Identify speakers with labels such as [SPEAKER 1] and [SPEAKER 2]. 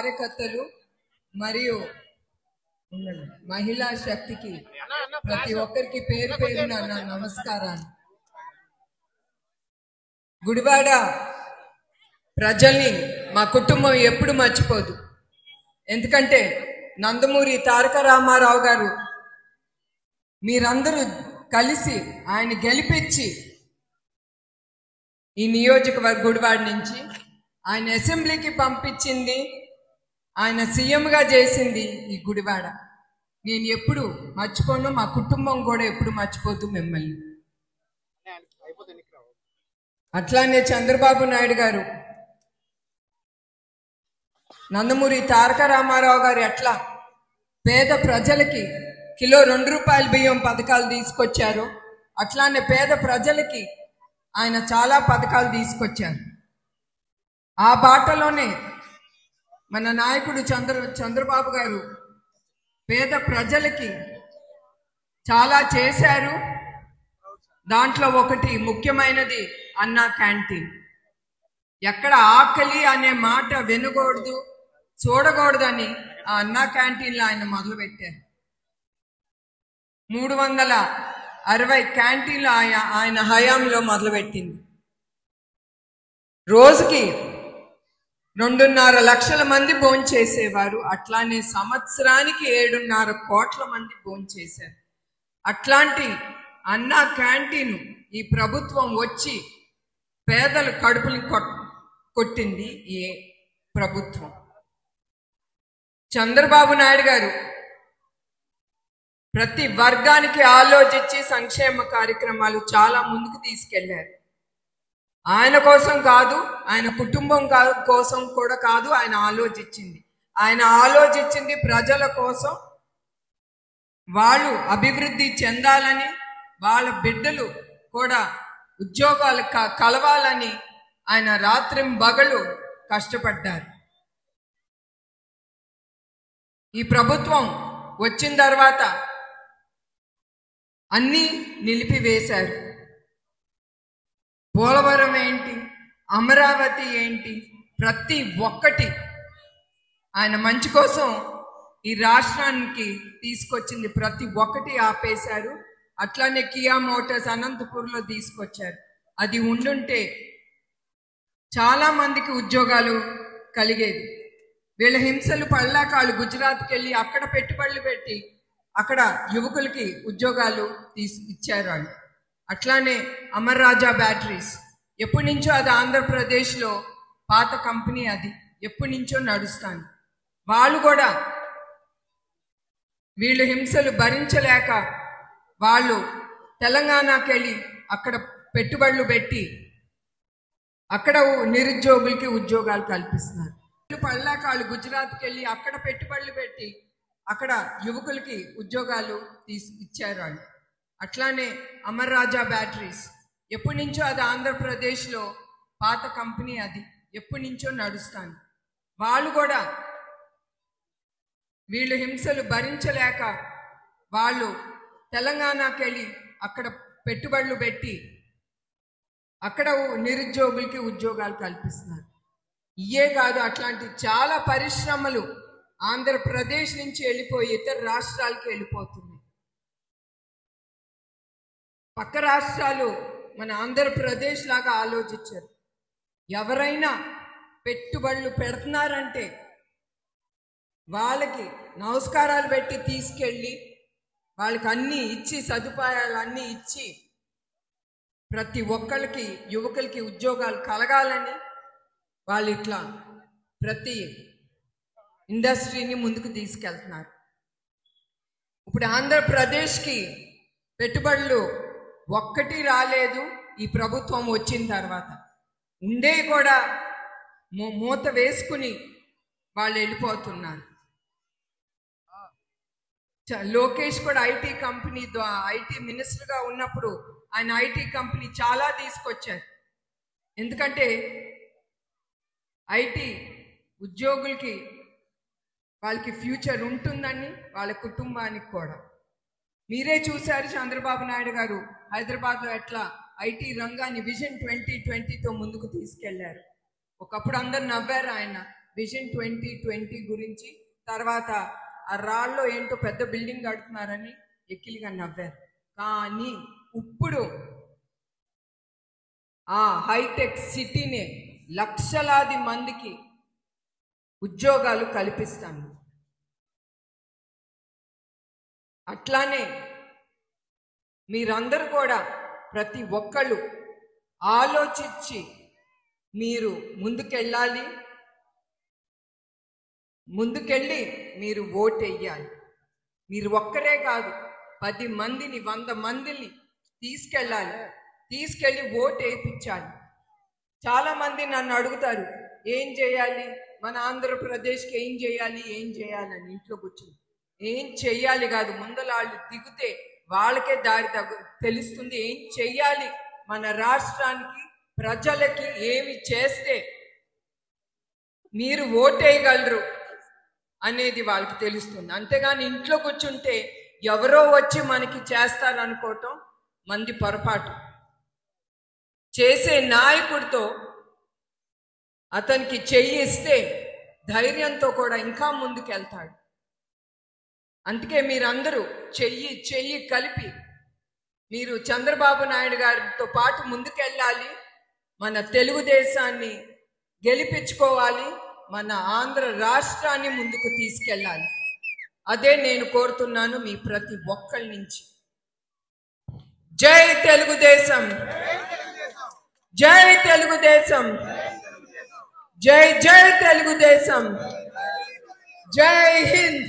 [SPEAKER 1] కార్యకర్తలు మరియు మహిళా శక్తికి ప్రతి ఒక్కరికి పేరు పేరున నా నమస్కారాలు. గుడివాడ ప్రజల్ని మా కుటుంబం ఎప్పుడు మర్చిపోదు. ఎందుకంటే నందమూరి తారక రామారావు గారు మీరందరూ కలిసి ఆయన గెలిపించి ఈ నియోజకవర్గ గుడివాడ నుంచి ఆయన అసెంబ్లీకి పంపించింది, ఆయన సీఎంగా చేసింది ఈ గుడివాడ. నేను ఎప్పుడు మర్చిపోను, మా కుటుంబం కూడా ఎప్పుడు మర్చిపోతూ మిమ్మల్ని. అట్లానే చంద్రబాబు నాయుడు గారు నందమూరి తారక రామారావు గారు ఎట్లా పేద ప్రజలకి కిలో 2 రూపాయల బియ్యం పథకాలు తీసుకొచ్చారు, అట్లానే పేద ప్రజలకి ఆయన చాలా పథకాలు తీసుకొచ్చారు. ఆ బాటలోనే మన నాయకుడు చంద్రబాబు గారు పేద ప్రజలకి చాలా చేశారు. దాంట్లో ఒకటి ముఖ్యమైనది అన్నా క్యాంటీన్. ఎక్కడ ఆకలి అనే మాట వినకూడదు, చూడకూడదని ఆ అన్నా క్యాంటీన్లో ఆయన మొదలుపెట్టారు. 360 క్యాంటీన్లు ఆయన హయాంలో మొదలుపెట్టింది. రోజుకి 2.5 లక్షల మంది భోంచేసేవారు. అట్లానే సంవత్సరానికి 7.5 కోట్ల మంది భోంచేశారు. అట్లాంటి అన్నా క్యాంటీన్ ఈ ప్రభుత్వం వచ్చి పేదల కడుపుని కొట్టింది ఈ ప్రభుత్వం. చంద్రబాబు నాయుడు గారు ప్రతి వర్గానికి ఆలోచించి సంక్షేమ కార్యక్రమాలు చాలా ముందుకు తీసుకెళ్లారు. ఆయన కోసం కాదు, ఆయన కుటుంబం కోసం కూడా కాదు ఆయన ఆలోచించింది ప్రజల కోసం. వాళ్ళు అభివృద్ధి చెందాలని, వాళ్ళ బిడ్డలు కూడా ఉద్యోగాలు కలవాలని ఆయన రాత్రింబగళ్ళు కష్టపడ్డారు. ఈ ప్రభుత్వం వచ్చిన తర్వాత అన్నీ నిలిపివేశారు. పోలవరం ఏంటి, అమరావతి ఏంటి, ప్రతి ఒక్కటి ఆయన మంచి కోసం ఈ రాష్ట్రానికి తీసుకొచ్చింది ప్రతి ఒక్కటి ఆపేశారు. అట్లానే కియా మోటార్స్ అనంతపూర్లో తీసుకొచ్చారు. అది ఉండుంటే చాలా మందికి ఉద్యోగాలు కలిగేది. వీళ్ళ హింసలు పడలేక వాళ్ళు గుజరాత్కి వెళ్ళి అక్కడ పెట్టుబడులు పెట్టి అక్కడ యువకులకి ఉద్యోగాలు ఇచ్చారు వాళ్ళు. అట్లానే అమర్ రాజా బ్యాటరీస్ ఎప్పటి నుంచో అది ఆంధ్రప్రదేశ్లో పాత కంపెనీ, అది ఎప్పటి నుంచో నడుస్తాను. వాళ్ళు కూడా వీళ్ళు హింసలు భరించలేక వాళ్ళు తెలంగాణకి వెళ్ళి అక్కడ పెట్టుబడులు పెట్టి అక్కడ నిరుద్యోగులకి ఉద్యోగాలు కల్పిస్తున్నారు. పడలేక వాళ్ళు గుజరాత్కి వెళ్ళి అక్కడ పెట్టుబడులు పెట్టి అక్కడ యువకులకి ఉద్యోగాలు ఇచ్చారు వాళ్ళు. అట్లానే అమర్ రాజా బ్యాటరీస్ ఎప్పటి నుంచో అది ఆంధ్రప్రదేశ్లో పాత కంపెనీ, అది ఎప్పటి నుంచో నడుస్తాను. వాళ్ళు కూడా వీళ్ళు హింసలు భరించలేక వాళ్ళు తెలంగాణకి వెళ్ళి అక్కడ పెట్టుబడులు పెట్టి అక్కడ నిరుద్యోగులకి ఉద్యోగాలు కల్పిస్తున్నారు. ఇయే కాదు, అట్లాంటి చాలా పరిశ్రమలు ఆంధ్రప్రదేశ్ నుంచి వెళ్ళిపోయి ఇతర రాష్ట్రాలకి వెళ్ళిపోతున్నాయి. పక్క రాష్ట్రాలు మన ఆంధ్రప్రదేశ్ లాగా ఆలోచించారు. ఎవరైనా పెట్టుబడులు పెడుతున్నారంటే వాళ్ళకి నమస్కారాలు పెట్టి తీసుకెళ్ళి వాళ్ళకి అన్నీ ఇచ్చి, సదుపాయాలు అన్నీ ఇచ్చి ప్రతి ఒక్కరికి యువకులకి ఉద్యోగాలు కలగాలని వాళ్ళు ఇట్లా ప్రతి ఇండస్ట్రీని ముందుకు తీసుకెళ్తున్నారు. ఇప్పుడు ఆంధ్రప్రదేశ్కి పెట్టుబడులు ఒక్కటి రాలేదు ఈ ప్రభుత్వం వచ్చిన తర్వాత. ఉండే కూడా మూత వేసుకుని వాళ్ళు వెళ్ళిపోతున్నారు. లోకేష్ కూడా ఐటీ మినిస్టర్గా ఉన్నప్పుడు ఆయన ఐటీ కంపెనీ చాలా తీసుకొచ్చారు. ఎందుకంటే ఐటీ ఉద్యోగులకి వాళ్ళకి ఫ్యూచర్ ఉంటుందని, వాళ్ళ కుటుంబానికి కూడా. మీరే చూశారు చంద్రబాబు నాయుడు గారు హైదరాబాద్లో ఎట్లా ఐటీ రంగాన్ని విజన్ 2020తో ముందుకు తీసుకెళ్లారు. ఒకప్పుడు అందరు నవ్వారు ఆయన, విజన్ 2020 గురించి. తర్వాత ఆ రాళ్ళలో ఏంటో పెద్ద బిల్డింగ్ కడుతున్నారని ఎక్కిలిగా నవ్వారు. కానీ ఇప్పుడు ఆ హైటెక్ సిటీనే లక్షలాది మందికి ఉద్యోగాలు కల్పిస్తాను. అట్లానే మీరందరూ కూడా ప్రతి ఒక్కళ్ళు ఆలోచించి మీరు ముందుకెళ్ళి మీరు ఓటు వేయాలి. మీరు ఒక్కరే కాదు, 10 మందిని 100 మందిని తీసుకెళ్ళి ఓటు వేయించాలి. చాలా మంది నన్ను అడుగుతారు, ఏం చేయాలి, మన ఆంధ్రప్రదేశ్కి ఏం చేయాలని ఇంట్లో కూర్చుని. ఏం చెయ్యాలి కాదు, ముందల వాళ్ళు దిగితే వాళ్ళకే దారి తెలుస్తుంది. ఏం చెయ్యాలి, మన రాష్ట్రానికి ప్రజలకి ఏమి చేస్తే మీరు ఓటేయగలరు అనేది వాళ్ళకి తెలుస్తుంది. అంతేగాని ఇంట్లో కూర్చుంటే ఎవరో వచ్చి మనకి చేస్తారనుకోవటం మంది పొరపాటు. చేసే నాయకుడితో అతనికి చెయ్యి ఇస్తే ధైర్యంతో కూడా ఇంకా ముందుకెళ్తాడు. అందుకే మీరందరూ చెయ్యి కలిపి మీరు చంద్రబాబు నాయుడు గారితో పాటు ముందుకెళ్ళాలి. మన తెలుగుదేశాన్ని గెలిపించుకోవాలి, మన ఆంధ్ర రాష్ట్రాన్ని ముందుకు తీసుకెళ్ళాలి. అదే నేను కోరుతున్నాను మీ ప్రతి ఒక్కరి నుంచి. జై తెలుగుదేశం, జై తెలుగుదేశం, జై జై తెలుగుదేశం, జై హింద్.